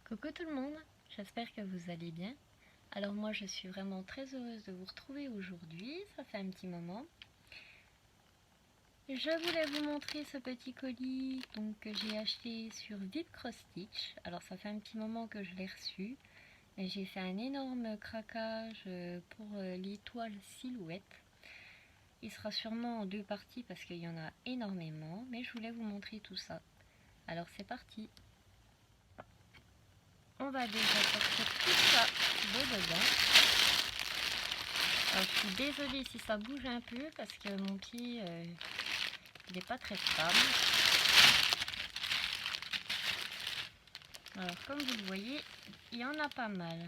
Coucou tout le monde, j'espère que vous allez bien. Alors moi je suis vraiment très heureuse de vous retrouver aujourd'hui, ça fait un petit moment. Je voulais vous montrer ce petit colis que j'ai acheté sur Vip Cross Stitch. Alors ça fait un petit moment que je l'ai reçu, mais j'ai fait un énorme craquage pour l'étoile silhouette. Il sera sûrement en deux parties parce qu'il y en a énormément, mais je voulais vous montrer tout ça. Alors c'est parti. On va déjà sortir tout ça de dedans. Alors, je suis désolée si ça bouge un peu parce que mon pied il n'est pas très stable. Alors comme vous le voyez, il y en a pas mal.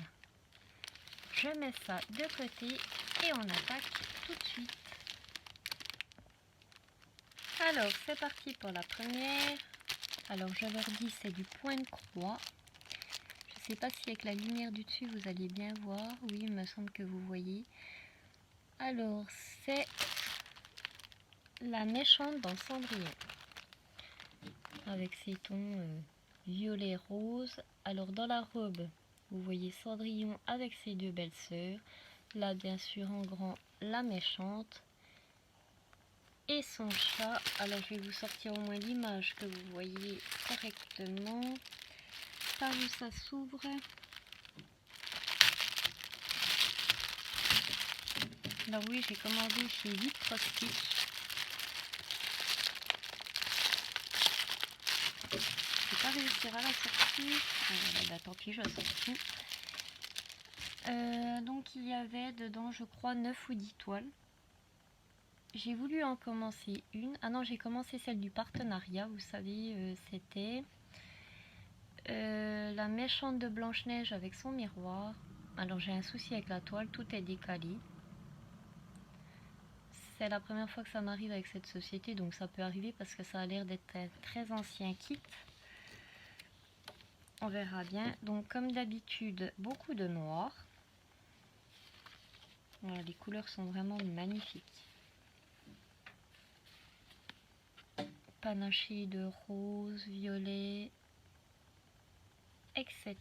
Je mets ça de côté et on attaque tout de suite. Alors c'est parti pour la première. Alors je leur dis c'est du point de croix. Je ne sais pas si avec la lumière du dessus vous allez bien voir. Oui, il me semble que vous voyez. Alors c'est la méchante dans Cendrillon. Avec ses tons violet rose. Alors dans la robe, vous voyez Cendrillon avec ses deux belles sœurs. Là bien sûr en grand la méchante. Et son chat. Alors je vais vous sortir au moins l'image que vous voyez correctement. Par où ça s'ouvre. Alors oui, j'ai commandé chez Vip Cross Stitch. Je ne vais pas réussir à la sortir. Bah, tant pis, je la sors tout. Donc il y avait dedans, je crois, 9 ou 10 toiles. J'ai voulu en commencer une. Ah non, j'ai commencé celle du partenariat. Vous savez, c'était la méchante de Blanche-Neige avec son miroir. Alors j'ai un souci avec la toile, tout est décalé. C'est la première fois que ça m'arrive avec cette société, donc ça peut arriver parce que ça a l'air d'être un très ancien kit. On verra bien. Donc comme d'habitude, beaucoup de noir. Voilà, les couleurs sont vraiment magnifiques. Panaché de rose, violet, etc.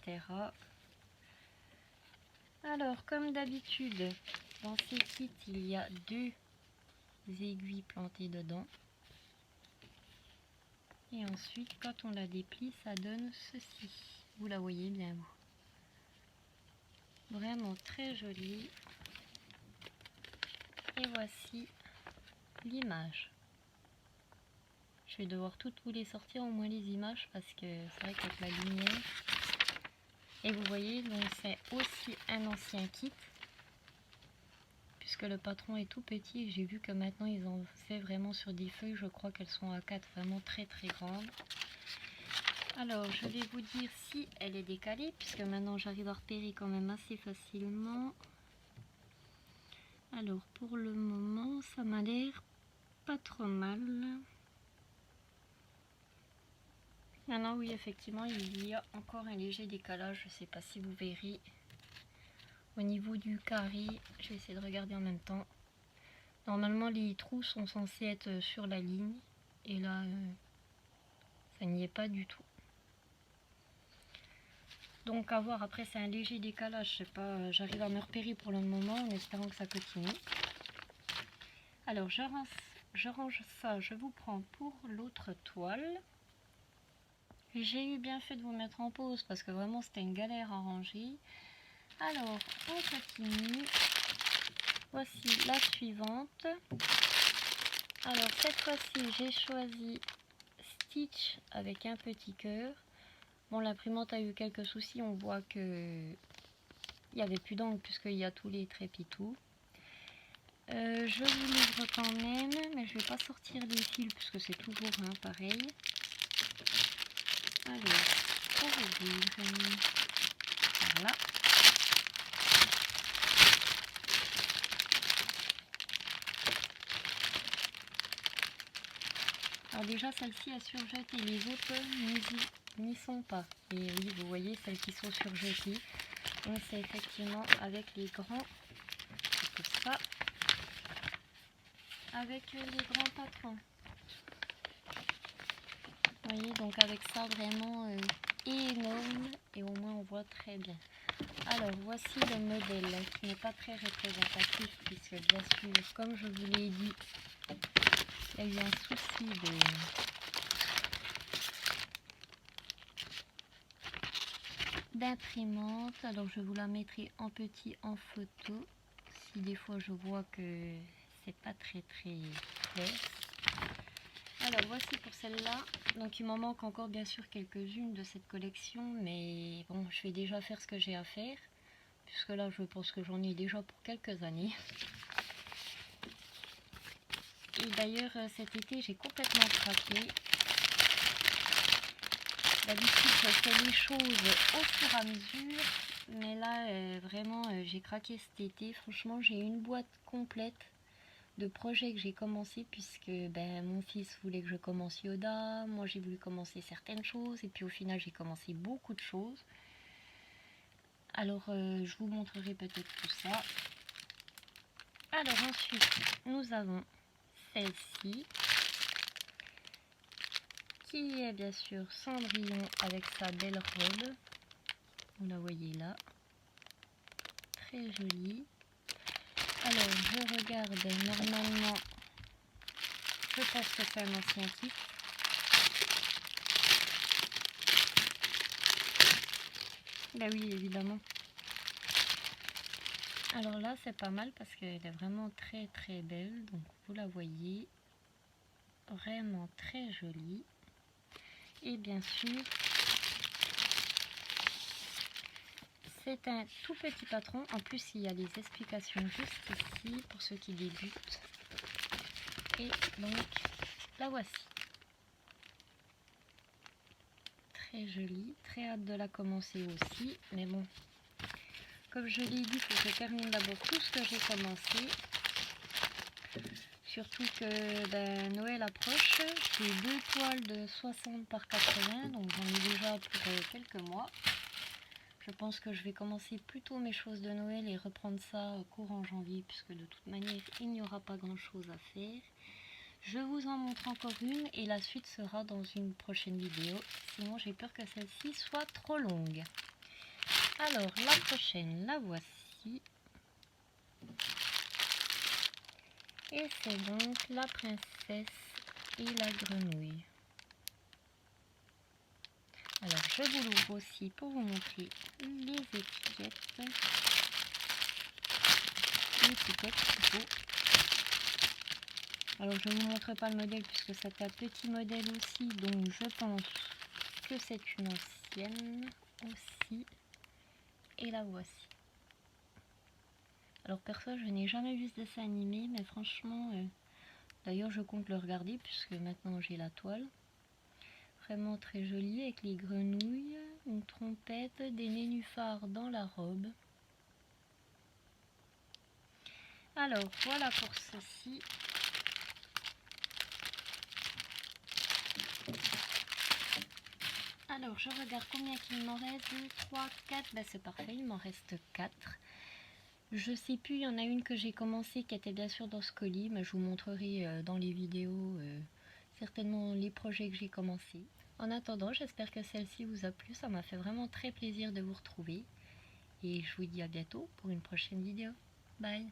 Alors comme d'habitude, dans ces kits, il y a deux aiguilles plantées dedans. Et ensuite, quand on la déplie, ça donne ceci. Vous la voyez bien, vous. Vraiment très jolie. Et voici l'image. Je vais devoir toutes vous les sortir, au moins les images, parce que c'est vrai qu'avec la lumière. Et vous voyez, donc c'est aussi un ancien kit. Puisque le patron est tout petit et j'ai vu que maintenant ils ont fait vraiment sur des feuilles, je crois qu'elles sont à 4 vraiment très très grandes. Alors je vais vous dire si elle est décalée, puisque maintenant j'arrive à repérer quand même assez facilement. Alors pour le moment ça m'a l'air pas trop mal. Maintenant oui, effectivement il y a encore un léger décalage, je ne sais pas si vous verrez. Au niveau du carré, je vais essayer de regarder en même temps. Normalement les trous sont censés être sur la ligne et là ça n'y est pas du tout. Donc à voir, après c'est un léger décalage, je sais pas, j'arrive à me repérer pour le moment en espérant que ça continue. Alors je range ça, je vous prends pour l'autre toile. J'ai eu bien fait de vous mettre en pause parce que vraiment c'était une galère à ranger. Alors on continue. Voici la suivante. Alors cette fois-ci j'ai choisi Stitch avec un petit cœur. Bon, l'imprimante a eu quelques soucis, on voit que il n'y avait plus d'encre puisqu'il y a tous les trépitous. Je vous livre quand même, mais je vais pas sortir les fils puisque c'est toujours pareil. Alors, pour ouvrir, voilà. Alors déjà celle-ci a surjeté, les autres n'y sont pas. Et oui, vous voyez celles qui sont surjetées. Donc c'est effectivement avec les grands, c'est pour ça, avec les grands patrons. Vous voyez, donc avec ça vraiment énorme et au moins on voit très bien. Alors voici le modèle qui n'est pas très représentatif puisque bien sûr, comme je vous l'ai dit, il y a eu un souci d'imprimante. Alors je vous la mettrai en petit en photo si des fois je vois que c'est pas très clair. Alors voici pour celle-là. Donc il m'en manque encore bien sûr quelques-unes de cette collection, mais bon, je vais déjà faire ce que j'ai à faire puisque là je pense que j'en ai déjà pour quelques années. Et d'ailleurs cet été j'ai complètement craqué. D'habitude je fais les choses au fur et à mesure, mais là vraiment j'ai craqué cet été. Franchement j'ai une boîte complète de projets que j'ai commencé puisque mon fils voulait que je commence Yoda, moi j'ai voulu commencer certaines choses et puis au final j'ai commencé beaucoup de choses. Alors je vous montrerai peut-être tout ça. Alors ensuite nous avons celle-ci qui est bien sûr Cendrillon avec sa belle robe. Vous la voyez là, très jolie. Alors je regarde, normalement je pense que c'est un ancien kit. Bah oui évidemment. Alors là c'est pas mal parce qu'elle est vraiment très belle, donc vous la voyez, vraiment très jolie. Et bien sûr c'est un tout petit patron, en plus il y a les explications juste ici pour ceux qui débutent. Et donc la voici. Très jolie, très hâte de la commencer aussi, mais bon, comme je l'ai dit, il faut que je termine d'abord tout ce que j'ai commencé. Surtout que Noël approche, j'ai 2 toiles de 60 par 80, donc j'en ai déjà pour quelques mois. Je pense que je vais commencer plutôt mes choses de Noël et reprendre ça courant janvier, puisque de toute manière il n'y aura pas grand chose à faire. Je vous en montre encore une et la suite sera dans une prochaine vidéo, sinon j'ai peur que celle-ci soit trop longue. Alors la prochaine, la voici. Et c'est donc la princesse et la grenouille. Alors je vous l'ouvre aussi pour vous montrer les étiquettes. L'étiquette plutôt. Alors je ne vous montre pas le modèle puisque c'est un petit modèle aussi, donc je pense que c'est une ancienne aussi. Et la voici. Alors perso je n'ai jamais vu ce dessin animé, mais franchement, d'ailleurs je compte le regarder puisque maintenant j'ai la toile. Vraiment très joli avec les grenouilles, une trompette, des nénuphars dans la robe. Alors voilà pour ceci. Alors je regarde combien qu'il m'en reste, 2, 3, 4, ben c'est parfait, il m'en reste 4. Je sais plus, il y en a une que j'ai commencé qui était bien sûr dans ce colis, mais je vous montrerai dans les vidéos certainement les projets que j'ai commencé. En attendant, j'espère que celle-ci vous a plu, ça m'a fait vraiment très plaisir de vous retrouver. Et je vous dis à bientôt pour une prochaine vidéo. Bye!